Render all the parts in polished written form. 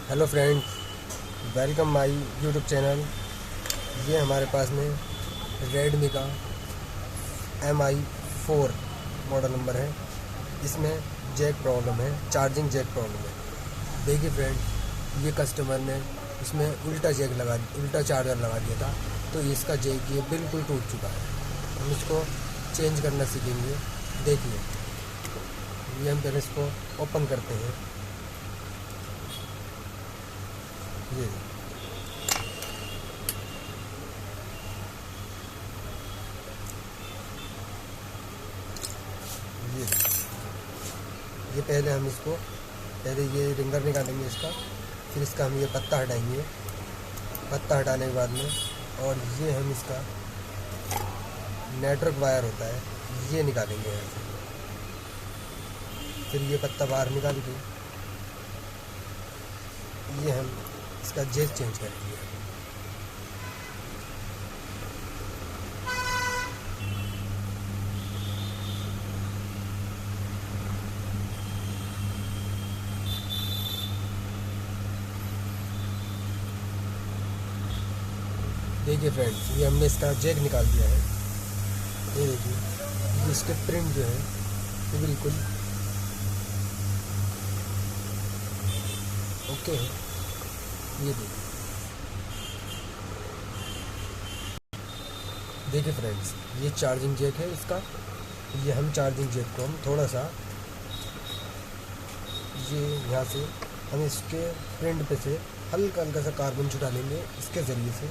Hello friends, welcome my YouTube channel. ये हमारे पास में रेडमी का MI4 मॉडल नंबर है। इसमें जैक प्रॉब्लम है, चार्जिंग जैक प्रॉब्लम है। देखिए फ्रेंड, ये कस्टमर ने इसमें उल्टा चार्जर लगा दिया था, तो इसका जैक ये बिल्कुल टूट चुका है। हम इसको चेंज करना सीखेंगे। देखिए, ये हम पहले इसको ओपन करते हैं। ये ये ये पहले हम इसको ये रिंगर निकालेंगे इसका, फिर इसका हम ये पत्ता हटाएंगे। पत्ता हटाने के बाद में और ये हम इसका नेटवर्क वायर होता है, ये निकालेंगे यहाँ से। फिर ये पत्ता बाहर निकाल के ये हम इसका जैक चेंज करेंगे। देखिए फ्रेंड्स, ये हमने इसका जैक निकाल दिया है। ये देखिए, ये इसके प्रिंट जो है ये बिल्कुल ओके है। ये देखिए फ्रेंड्स, ये चार्जिंग जैक है इसका। ये हम चार्जिंग जैक को हम थोड़ा सा ये यहाँ से हम इसके प्रिंट पे से हल्का हल्का सा कार्बन छुटा लेंगे इसके ज़रिए से,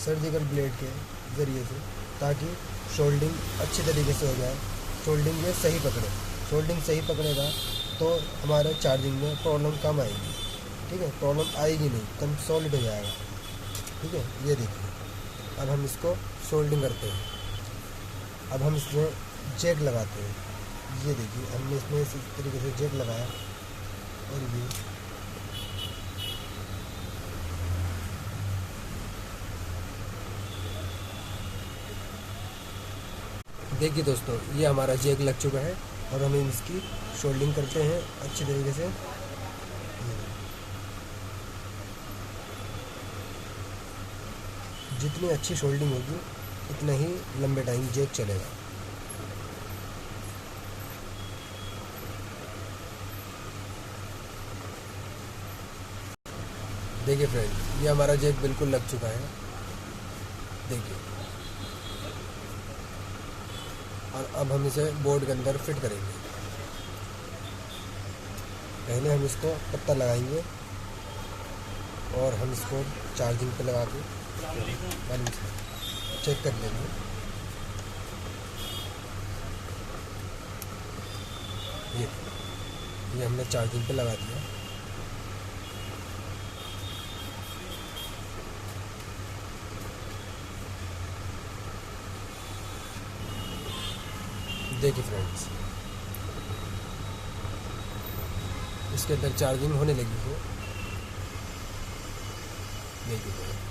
सर्जिकल ब्लेड के ज़रिए से, ताकि शोल्डिंग अच्छी तरीके से हो जाए। शोल्डिंग ये सही पकड़े। शोल्डिंग सही पकड़ेगा तो हमारे चार्जिंग में प्रॉब्लम कम आएगी। ठीक है, प्रॉब्लम आएगी नहीं, कम सॉलिड हो जाएगा। ठीक है, ये देखिए, अब हम इसको सोल्डिंग करते हैं। अब हम इसमें जैक लगाते हैं। ये देखिए, हमने इसमें इस तरीके से जैक लगाया और ये देखिए दोस्तों, ये हमारा जैक लग चुका है और हम इसकी शोल्डिंग करते हैं अच्छी तरीके से। जितनी अच्छी शोल्डिंग होगी उतना ही लंबे टाइम जैक चलेगा। देखिए फ्रेंड, ये हमारा जैक बिल्कुल लग चुका है। देखिए, और अब हम इसे बोर्ड के अंदर फिट करेंगे। पहले हम इसको पत्ता लगाएंगे और हम इसको चार्जिंग पे लगा के चेक कर लेंगे। ये हमने चार्जिंग पे लगा दिया। देखिए फ्रेंड्स, इसके अंदर चार्जिंग होने लगी है। देखिए फ्रेंड्स,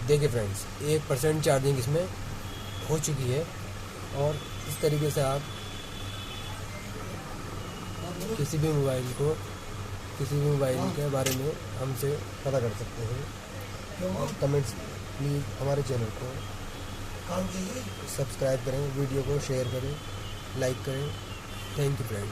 देखिए फ्रेंड्स, 1% चार्जिंग इसमें हो चुकी है। और इस तरीके से आप किसी भी मोबाइल के बारे में हमसे पता कर सकते हैं। और कमेंट्स प्लीज़ हमारे चैनल को सब्सक्राइब करें, वीडियो को शेयर करें, लाइक करें। Thank you friend.